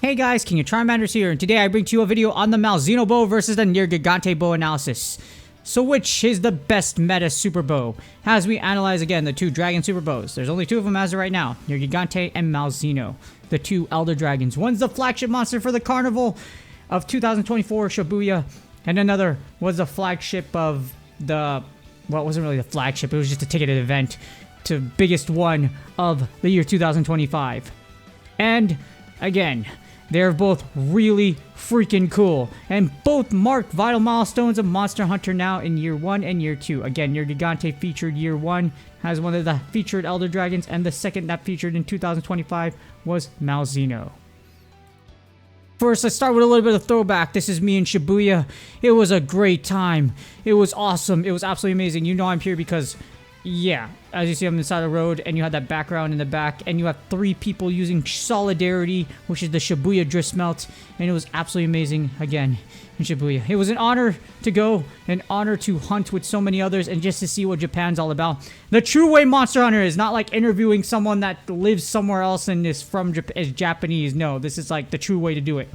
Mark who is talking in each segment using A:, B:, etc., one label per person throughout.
A: Hey guys, King of Charmanders here, and today I bring to you a video on the Malzeno bow versus the Nergigante bow analysis. So which is the best meta super bow? As we analyze again the two dragon super bows. There's only two of them as of right now, Nergigante and Malzeno, the two elder dragons. One's the flagship monster for the Carnival of 2024 Shibuya, and another was the flagship of the, well, it wasn't really the flagship, it was just a ticketed event to biggest one of the year 2025. And again, they're both really freaking cool, and both marked vital milestones of Monster Hunter now in year 1 and year 2. Again, Nergigante featured year 1 as one of the featured Elder Dragons, and the second that featured in 2025 was Malzeno. First, let's start with a little bit of throwback. This is me in Shibuya. It was a great time. It was awesome. It was absolutely amazing. You know I'm here because, yeah, as you see, I'm on the side of the road, and you have that background in the back, and you have 3 people using Solidarity, which is the Shibuya Drift Smelt, and it was absolutely amazing, again, in Shibuya. It was an honor to go, an honor to hunt with so many others, and just to see what Japan's all about. The true way Monster Hunter is not like interviewing someone that lives somewhere else and is from is Japanese. No, this is like the true way to do it.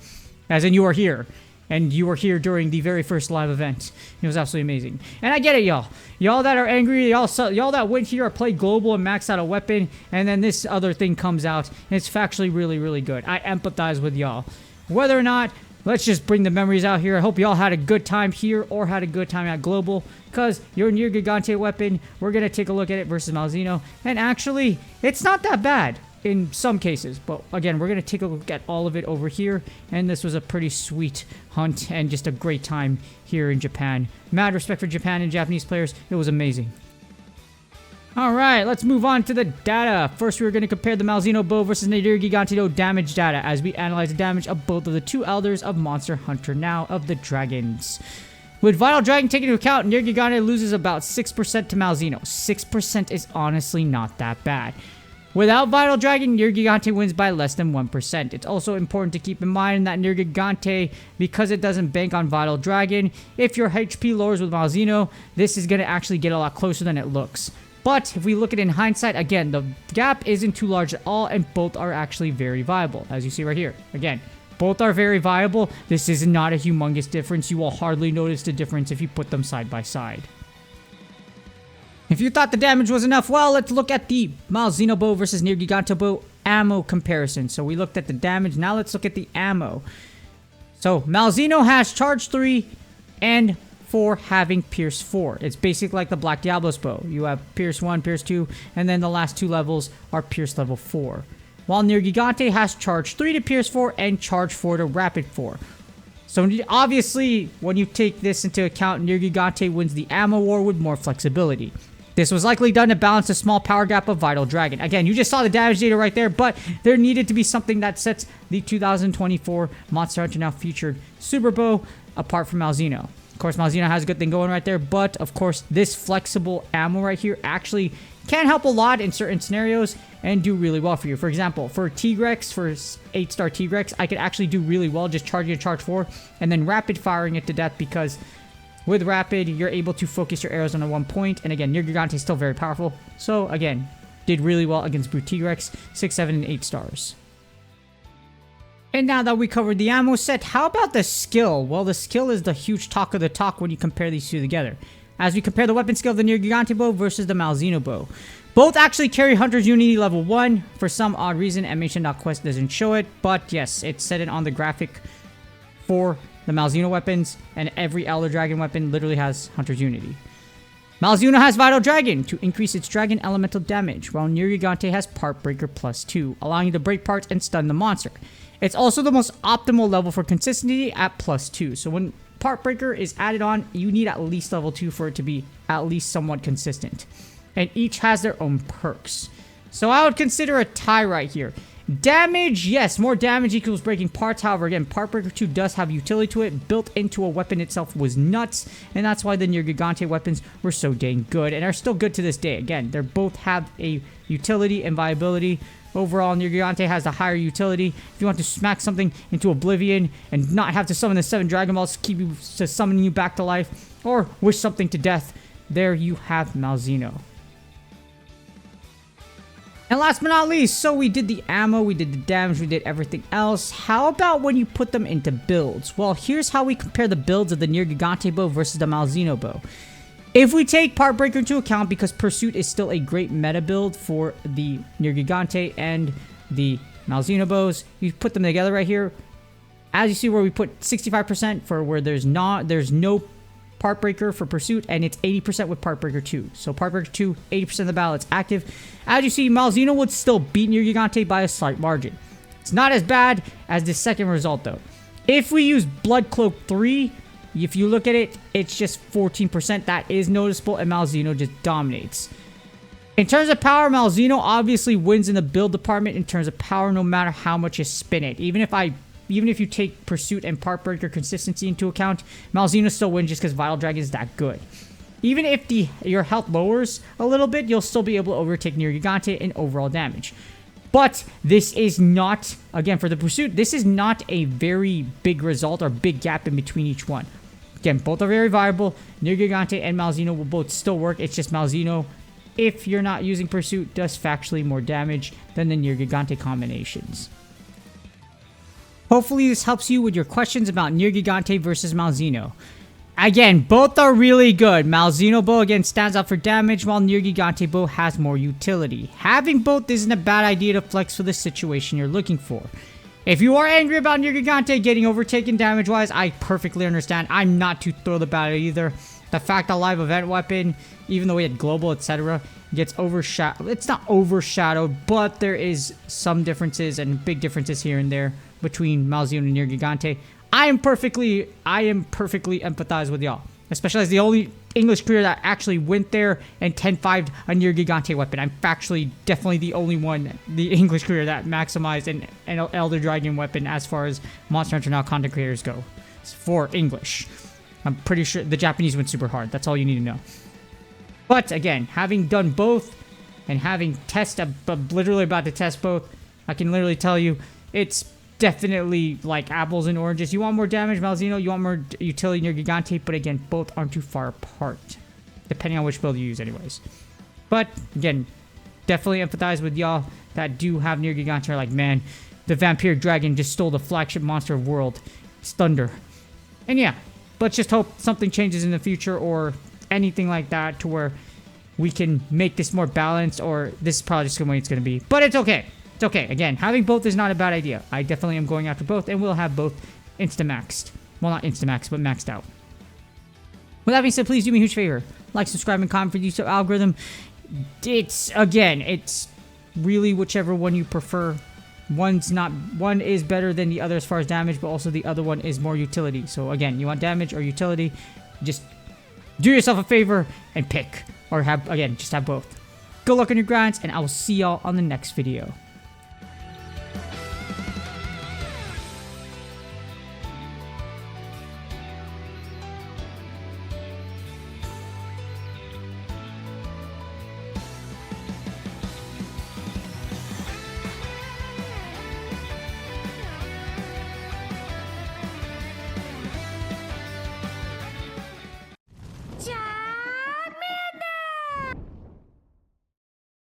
A: As in, you are here. And you were here during the very first live event. It was absolutely amazing. And I get it, y'all. Y'all that are angry, y'all that went here or played global and maxed out a weapon, and then this other thing comes out, and it's factually really, really good. I empathize with y'all. Whether or not, let's just bring the memories out here. I hope y'all had a good time here or had a good time at global, because your Nergigante weapon, we're going to take a look at it versus Malzeno. And actually, it's not that bad in some cases, but again, we're going to take a look at all of it over here, and this was a pretty sweet hunt and just a great time here in Japan. Mad respect for Japan and Japanese players. It was amazing. Alright, let's move on to the data. First, we're going to compare the Malzeno bow versus the Nergigante damage data as we analyze the damage of both of the two elders of Monster Hunter now of the dragons. With Vital Dragon taken into account, Nergigante loses about 6% to Malzeno. 6% is honestly not that bad. Without Vital Dragon, Nergigante wins by less than 1%. It's also important to keep in mind that Nergigante, because it doesn't bank on Vital Dragon, if your HP lowers with Malzeno, this is going to actually get a lot closer than it looks. But if we look at it in hindsight, again, the gap isn't too large at all, and both are actually very viable, as you see right here. Again, both are very viable. This is not a humongous difference. You will hardly notice the difference if you put them side by side. If you thought the damage was enough, well, let's look at the Malzeno bow versus Nergigante bow ammo comparison. So we looked at the damage, now let's look at the ammo. So Malzeno has charge 3 and 4 having pierce 4. It's basically like the Black Diablo's bow. You have pierce 1, pierce 2, and then the last 2 levels are pierce level 4. While Nergigante has charge 3 to pierce 4 and charge 4 to rapid 4. So obviously, when you take this into account, Nergigante wins the ammo war with more flexibility. This was likely done to balance the small power gap of Vital Dragon. Again, you just saw the damage data right there, but there needed to be something that sets the 2024 Monster Hunter Now featured Super Bow apart from Malzeno. Of course, Malzeno has a good thing going right there, but of course, this flexible ammo right here actually can help a lot in certain scenarios and do really well for you. For example, for Tigrex, for 8-star Tigrex, I could actually do really well just charging a charge 4 and then rapid firing it to death, because with rapid, you're able to focus your arrows on a 1 point. And again, Nergigante is still very powerful. So again, did really well against Brute Tigrex, 6, 7, and 8 stars. And now that we covered the ammo set, how about the skill? Well, the skill is the huge talk of the talk when you compare these two together. As we compare the weapon skill of the Nergigante bow versus the Malzeno bow. Both actually carry Hunter's Unity level 1. For some odd reason, MHN.Quest doesn't show it. But yes, it's set it on the graphic for the Malzeno weapons, and every Elder Dragon weapon literally has Hunter's Unity. Malzeno has Vital Dragon to increase its Dragon Elemental damage, while Nergigante has Part Breaker plus 2, allowing you to break parts and stun the monster. It's also the most optimal level for consistency at plus 2, so when Part Breaker is added on, you need at least level 2 for it to be at least somewhat consistent. And each has their own perks. So I would consider a tie right here. Damage, yes, more damage equals breaking parts. However, again, Part Breaker 2 does have utility to it. Built into a weapon itself was nuts, and that's why the Nergigante weapons were so dang good and are still good to this day. Again, they both have a utility and viability. Overall, Nergigante has the higher utility. If you want to smack something into oblivion and not have to summon the 7 Dragon Balls to keep you to summoning you back to life, or wish something to death, there you have Malzeno. And last but not least, so we did the ammo, we did the damage, we did everything else. How about when you put them into builds? Well, here's how we compare the builds of the Nergigante bow versus the Malzeno bow. If we take Part Breaker into account, because Pursuit is still a great meta build for the Nergigante and the Malzeno bows, you put them together right here. As you see where we put 65% for where there's no Part Breaker for Pursuit, and it's 80% with Part Breaker 2. So Part Breaker 2, 80% of the battle, it's active. As you see, Malzeno would still beat Nergigante by a slight margin. It's not as bad as the second result though. If we use Blood Cloak 3, if you look at it, it's just 14%. That is noticeable, and Malzeno just dominates. In terms of power, Malzeno obviously wins in the build department in terms of power, no matter how much you spin it. Even if you take Pursuit and Part Breaker consistency into account, Malzeno still wins just because Vital Dragon is that good. Even if your health lowers a little bit, you'll still be able to overtake Nergigante in overall damage. But this is not, again, for the Pursuit, this is not a very big result or big gap in between each one. Again, both are very viable. Nergigante and Malzeno will both still work. It's just Malzeno, if you're not using Pursuit, does factually more damage than the Nergigante combinations. Hopefully this helps you with your questions about Nergigante versus Malzeno. Again, both are really good. Malzeno bow again stands out for damage, while Nergigante bow has more utility. Having both isn't a bad idea to flex for the situation you're looking for. If you are angry about Nergigante getting overtaken damage-wise, I perfectly understand. I'm not too thrilled about it either. The fact that live event weapon, even though we had global, etc., gets overshadowed. It's not overshadowed, but there is some differences and big differences here and there between Malzeno and Nergigante. I am perfectly empathized with y'all, especially as the only English career that actually went there and 10-5'd a Nergigante weapon. I'm factually definitely the only one, the English career that maximized an Elder Dragon weapon as far as Monster Hunter Now content creators go for English. I'm pretty sure the Japanese went super hard. That's all you need to know. But again, having done both and having I'm literally about to test both, I can literally tell you it's definitely like apples and oranges. You want more damage, Malzeno. You want more utility, Nergigante. But again, both aren't too far apart, depending on which build you use anyways. But again, definitely empathize with y'all that do have Nergigante. Are like, man, the Vampire Dragon just stole the flagship monster of world. It's Thunder. And yeah, let's just hope something changes in the future or anything like that to where we can make this more balanced, or this is probably just the way it's going to be. But it's okay. It's okay. Again, having both is not a bad idea. I definitely am going after both, and we'll have both insta-maxed. Well, not insta-maxed, but maxed out. With that being said, please do me a huge favor. Like, subscribe, and comment for the YouTube algorithm. It's really whichever one you prefer. One is better than the other as far as damage, but also the other one is more utility. So again, you want damage or utility, just do yourself a favor and pick. Or just have both. Good luck on your grinds, and I will see y'all on the next video.